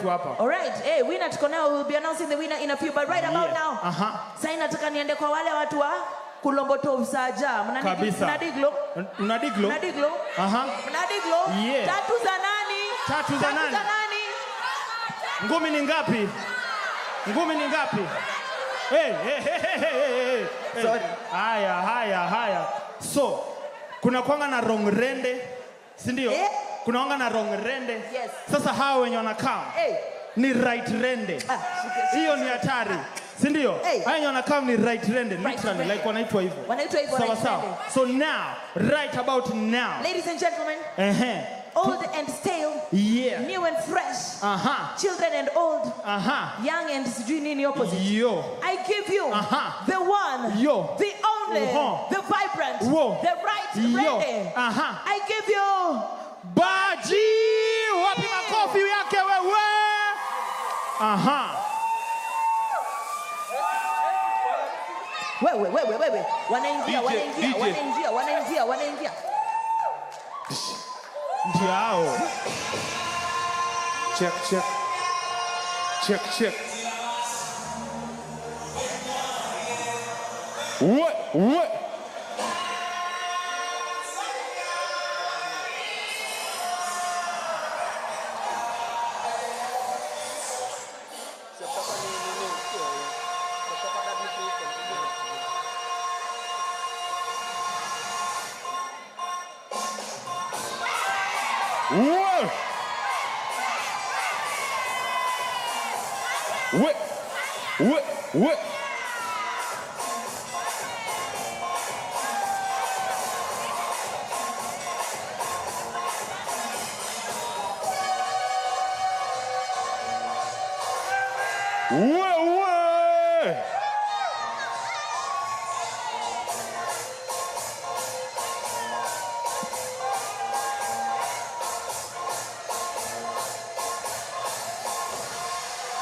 wetu hapa. All right. Hey, winner tuko nao. We'll be announcing the winner in a few, but right about now. Sasa nataka niende kwa wale watu wa Kulomboto Usaja. Kabisa. Mnadiglo? Mnadiglo? Mnadiglo? Mnadiglo? Yeah. Tatu za nani? Tatu za nani? Ngumi ni ngapi? Ngumi ni ngapi? Hey. Sorry. Haya. So, kuna kwanga na Rongrende, si ndio? Kuna wanga na Rongrende. Yes. Sasa hawa wenye wanakaa ni right rende. Hiyo ni hatari. Si ndio? Hao wenye wanakaa ni right rende, literally like wanaitwa hivyo. Wanaitwa hivyo right rende. So now, right about now. Ladies and gentlemen. Old and stale. Yeah. New and fresh. Children and old. Young and sijui nini opposite. Yo. I give you the one. Yo. The only. The vibrant. The right rende. I give you Baji. Wapi makofi yake wewe? Wewe. Wanaingia. Ndiao. Check. What? What?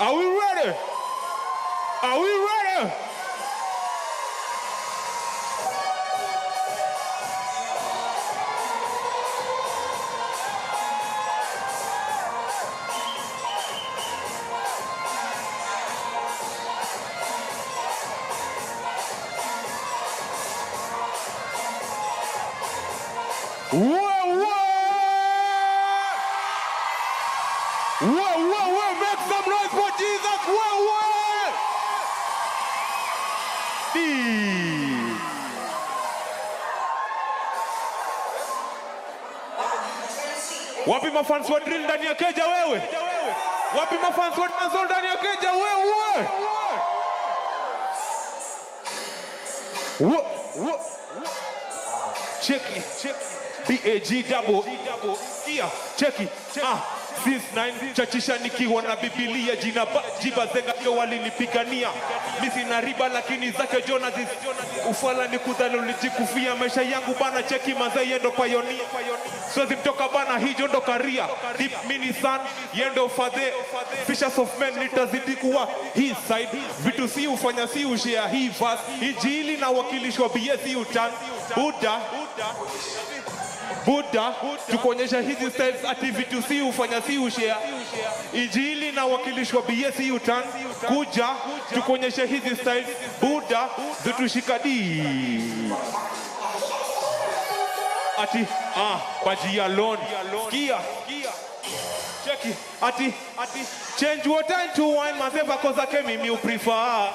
Are we ready? Whoa, make some noise for Jesus. Whoa. Wapi mafans wa drill ndani ya keja wewe? Wapi mafans wa dancehall ndani ya keja wewe? Check it. BAG double. Yeah, check it. Since 9 chachisha nikiwa na Biblia jina jiba zenga yo walinipigania mimi na riba lakini zake Jonas ufala ni kudhalo lijikufia maisha yangu bana cheki mazee yendo pioneer siwezi mtoka bana hiyo ndo career deep mini sun yendo father fishers of men nitazidi kuwa his side vitu si ufanya si ushare hii verse injili na wakilishwa BS utan Buddha, tukuonyesha hizi styles activity si ufanya si ushare. Injili na wakilishwa BS utan kuja tukuonyesha hizi styles Buddha zitushikadi. Ati Baji alone. Kia. Cheki. Ati change water into wine mazeva koza kemi mi prefer.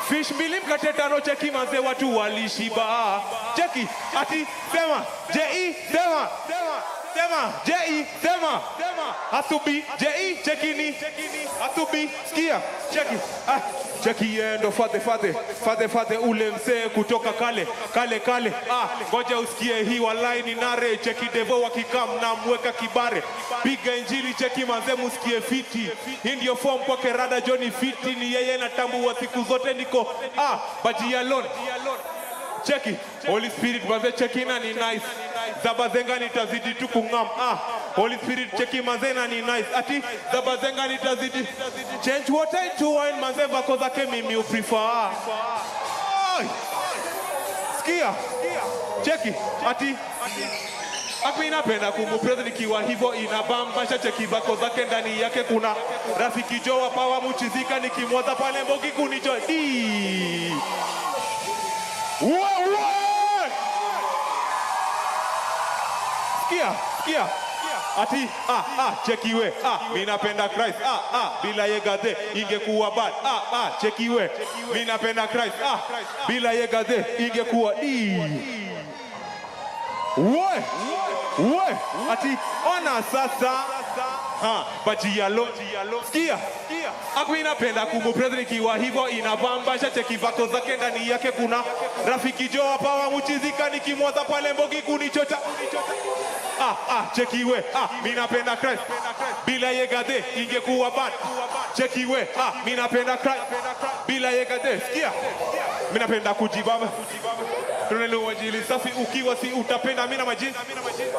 Fish mbili mkate tano cheki manze watu walishiba. Cheki, ati sema, J.E. sema. J.E. sema. Asubi, J.E. chekini. Asubi, skia, cheki. Cheki yendo fadhe ule msee kutoka kale. Ngoja usikie hii walai ni nare. Cheki devo wakikam na mweka kibare. Piga injili cheki manze musikie fiti. Hii ndio form kwa kerada Johnny fiti. Ni yeye na tambu wa siku zote niko Baji alone. Cheki, Holy Spirit manze cheki na ni nice. Zabazenga nitazidi tu kungam. Holy Spirit cheki manze na ni nice. Ati zabazenga nitazidi. Change water into wine manze vako zake mimi uprefer. Skia. Cheki, ati Mimi napenda kumupraise nikiwa hivyo inabamba cheki vako zake ndani yake kuna rafiki Joe Power mchizika nikimwaza pale Mbogi kunijo di. Sikia. Ati chekiwe mimi napenda Christ bila yegathe ingekuwa bad chekiwe mimi napenda Christ bila yegathe ingekuwa ati ona sasa Bajia-Lon sikia mimi napenda kumupraise nikiwa hivyo inabamba cheki vako zake ndani yake kuna rafiki Joe Power mchizika nikimwaza pale Mbogi kunichota chekiwe mimi napenda Christ bila yegathe ingekuwa bad chekiwe mimi napenda Christ bila yegathe sikia mimi napenda kujibamba tunanua jili safi ukiwa si utapenda mimi na majini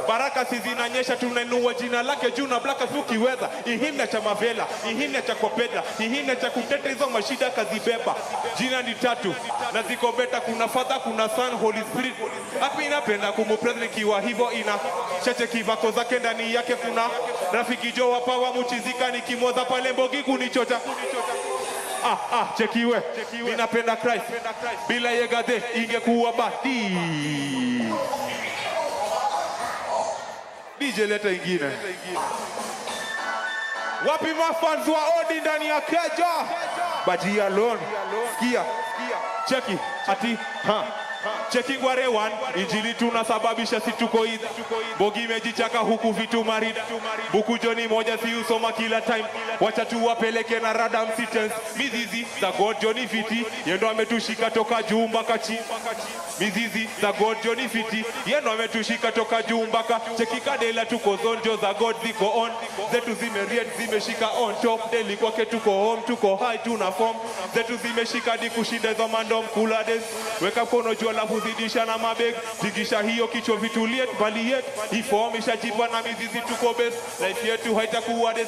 baraka si zinanyesha tunanua jina lake juu na black ukiweza ihimna cha mavela ihimna cha kopeda ihimna cha kuteta hizo mashida kazibeba jina ni tatu na ziko beta kuna Father kuna Son Holy Spirit mimi napenda kumupraise nikiwa hivyo ina chache kivako zake ndani yake kuna rafiki Joe Power mchizika nikimwaza pale Mbogi kunichota chekiwe mimi napenda Christ bila yegathe ingekuwa badi. DJ leta ingine. Wapi mafans wa Odi ndani ya keja? Bajia-Lon sikia cheki ati cheki Ngware 1 injili tunasababisha si tuko idha Mbogi imejichaka huku vitu marida buku Joni moja si usoma kila time wacha tu wapeleke na rada msitens mizizi za God Johnny Fiti yendo ametushika toka juu mpaka chini mizizi za God Johnny Fiti yendo ametushika toka juu mpaka cheki Kadela tuko zonjo za God ziko on zetu zimeriet zimeshika on top daily kwake tuko home tuko high tuna form zetu zimeshika di kushinda za mandom kula des weka mkono juu alafu zidisha na mabeg tigisha hiyo kichwa vitulie bali yet iform ishajipa na mizizi tuko best life yetu haitakuwa des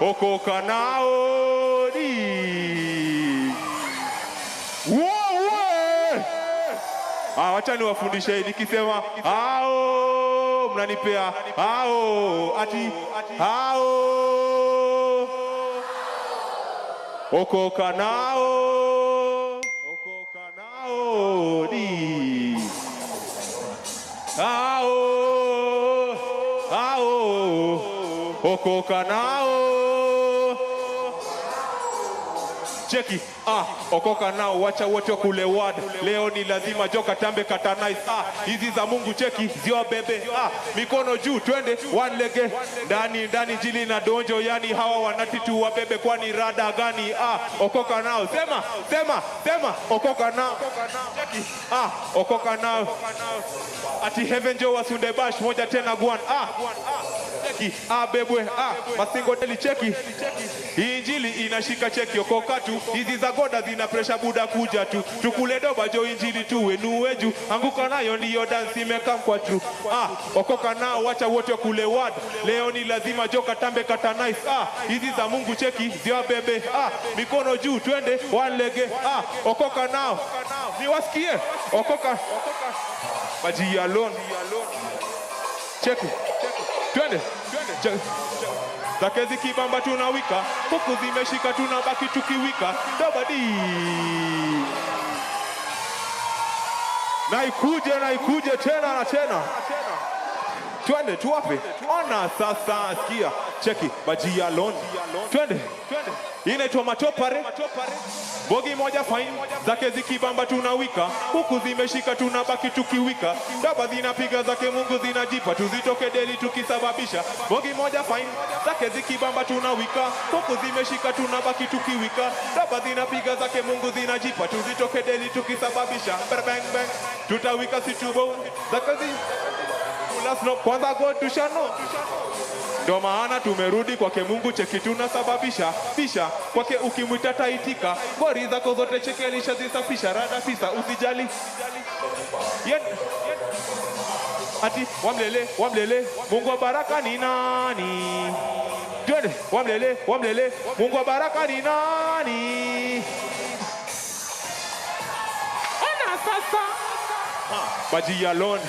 okoka nao di wacha niwafundishe nikisema mnanipea ati okoka nao di okoka nao cheki okoka nao wacha wote kule ward leo ni lazima joka tambe kata nice hizi za Mungu cheki zio bebe mikono juu twende one lege ndani jili na donjo yani hawa wanatitu wa bebe kwani rada gani okoka nao sema okoka nao cheki okoka nao ati heaven jo wasunde bash moja tena gwan cheki bebwe masingo deli cheki injili inashika cheki okoka tu hizi za goda zina pressure buda kuja tu tukule doba jo injili tuwe nuweju anguka nayo ndiyo dance imekam kwa true okoka nao wacha wote kule ward leo ni lazima joka tambe kata nice hizi za Mungu cheki zio bebe mikono juu twende one lege okoka nao niwasikie okoka Bajia-Lon cheki twende zakezi kibamba tunawika huku zimeshika tunabaki tukiwika dobadi naikuje tena na tena twende tuwape ona sasa sikia cheki Bajia-Lon twende inaitwa matopare Bogi moja fine zake zikibamba tunawika huku zimeshika tunabaki tukiwika daba zinapiga zake Mungu zinajipa tuzitoke deli tukisababisha Bogi moja fine zake zikibamba tunawika huku zimeshika tunabaki tukiwika daba zinapiga zake Mungu zinajipa tuzitoke deli tukisababisha bang bang tutawika situbo zake no kwanza God tushano ndio maana tumerudi kwake Mungu cheki tunasababisha fisha kwake ukimwita taitika gori zako zote chekelisha zisafisha rada fisa usijali ati wamlele Mungu wa baraka ni nani twende wamlele Mungu wa baraka ni nani ona sasa Baji alone.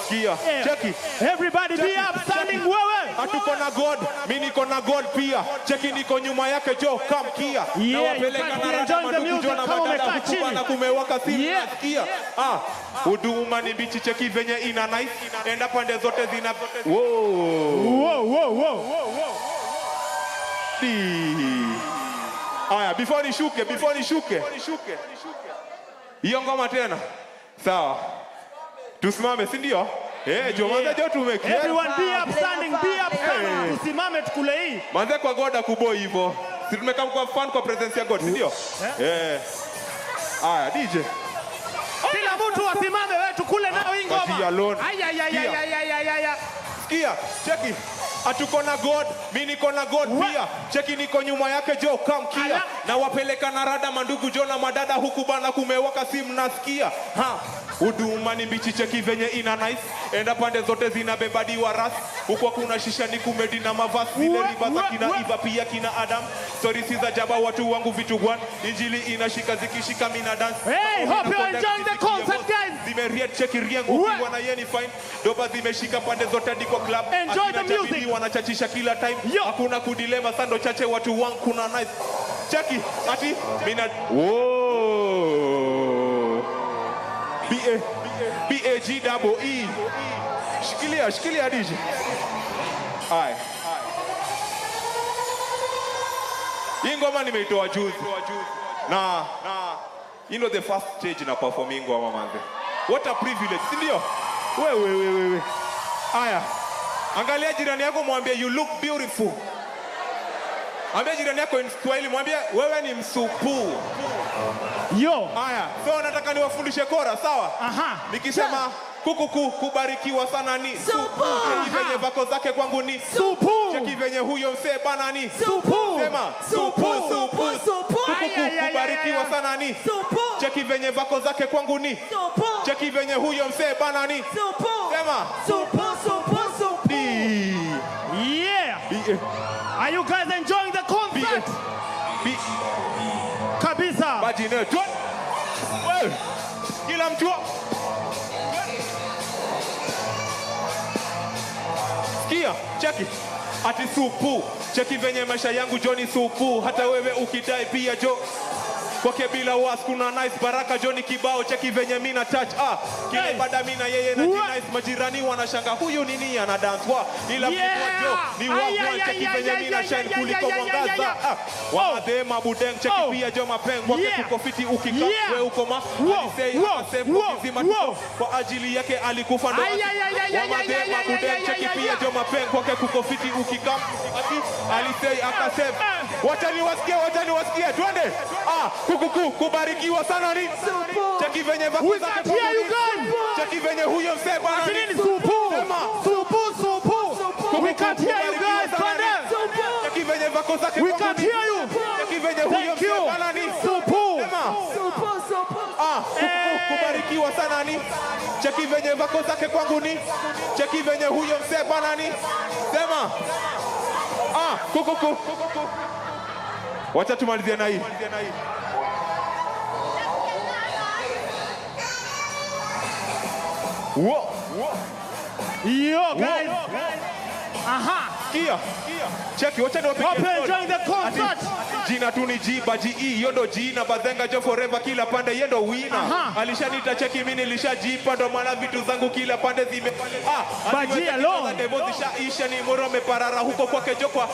Kia. Cheki. Everybody be upstanding wewe. Hatuko na God, mimi niko na God pia. Cheki niko nyuma yake Joe, come Kia. Yeah, Nawapeleka you na can't rada enjoy the mandugu music Joe na kama madada umekaa huku chini. bana kumewaka simu Yeah. nasikia. Huduma ni bichi, cheki venye ina nice. Enda pande zote zina. Whoa. Aya, before nishuke. Hiyo ngoma tena. Sawa. Tusimame, si ndio? Jo manze jo tumekia. Everyone be upstanding. Tusimame tukule hii. Manze kwa God kubo hivyo. Si tumekam kwa fan kwa presence ya God, si ndio? Aya, DJ. Kila mtu asimame wewe tukule nao hii Baji alone. ngoma. Aya. Sikia, cheki. Hatuko na God, mimi niko na God pia. Cheki niko nyuma yake Joe, come Kia. Na wapeleka na rada mandugu Joe na madada huku bana kumewaka simu nasikia. Huduma ni bichi, cheki venye ina nice. Enda pande zote zinabebadiwa ras. Huko kuna shisha ni kumedi na mavasi. Zile riba za kina Iva pia kina Adam. Stories za jaba watu wangu vitu gwan. Injili inashika zikishika mina dance. Hey, hope you enjoying the concert guys. Zimeriet cheki riengu wana yeni fine. Doba zimeshika pande zote diko club. Enjoy the music. Wanachachisha kila time. Yo. Hakuna kudilema sando chache watu wangu kuna nice. Cheki ati mina B-A-G-double-E. Shikilia DJ. Hai. Hii ngoma nimeitoa juzi. Na you know the first stage na performing ngoma manze. What a privilege, si ndio? Wewe. Aya. Angalia jirani yako mwambie you look beautiful. Ambia jirani yako in Kiswahili mwambie wewe ni msupu. Yo. Aya, so nataka niwafundishe kora, sawa? Nikisema kukuku kubarikiwa sana ni Supu. Cheki venye vako zake kwangu ni Supu. Cheki venye huyo msee bana ni Supu. Sema Supu. Kukuku kubarikiwa sana ni Supu. Cheki venye vako zake kwangu ni Supu. Cheki venye huyo msee bana ni Supu. Sema Supu. Yeah. Are you guys enjoying the concert? Kabisa. Baji ne tu. Kila mtu. Sikia, cheki. Ati supu. Cheki venye maisha yangu Johnny supu. Hata wewe ukidai pia Jo. Kwake bila was kuna nice baraka Johnny kibao. Cheki venye mina touch. Kile bada mina yeye na nice. Majirani wanashanga huyu nini ana dance wa. Ila Jo ni wa cheki venye mina shine kuliko mwangaza. Wade mabudeng cheki pia Jo mapeng. Kwake kuko fiti ukika wewe uko ma. Alisei akasema kizima tuko. Kwa ajili yake alikufa ndo. Wade mabudeng cheki pia Jo mapeng. Kwake kuko fiti ukika. Alisei akasema watani wasikie twende. Kukuku kubarikiwa sana ni cheki venye vako zake kwa cheki venye huyo msee bana ni supu. We can't hear you guys. cheki venye vako zake We can't hear you. cheki venye huyo msee bana ni Supu. kukuku kubarikiwa sana ni cheki venye vako zake kwangu ni cheki venye huyo msee bana ni sema kukuku wacha tumalizie na hii. Yo guys. Kia. Cheki, wacha niwape. Hope you're enjoying the concert. Jina tu ni G, Baji E, yondo Jina, Bazenga Jo forever kila pande yendo wina. Alishanita cheki mimi nilishajipa ndo maana vitu zangu kila pande zime. Baji alone. Devo zishaisha ni moro meparara huko kwake Jo kwa.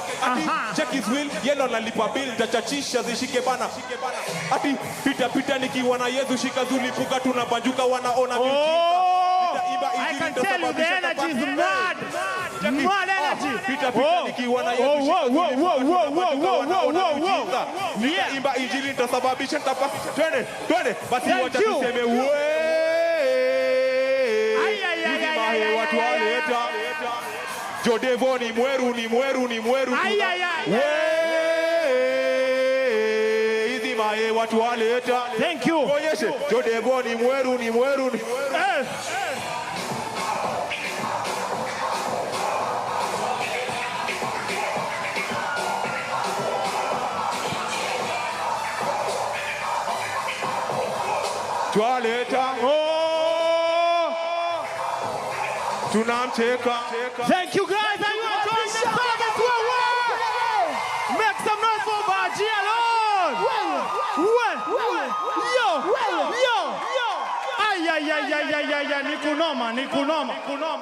Cheki will yendo nalipa bill tachachisha zishike bana. Ati pita nikiwa na Yesu shika zulipuka tunabanjuka wanaona miujiza. I can tell you the energy is mad. Mad energy. Pita nikiwa na Yesu shika imba injili nitasababisha nitapa. Twende basi wacha tuseme watu waleta Jodevo ni mweru hizi mae watu waleta. Thank you. Onyeshe Jodevo ni mweru Twaleta tunamcheka. Thank you guys, and you enjoying the song as well. Make some noise for Baji alone. Yo. Ay, nikunoma.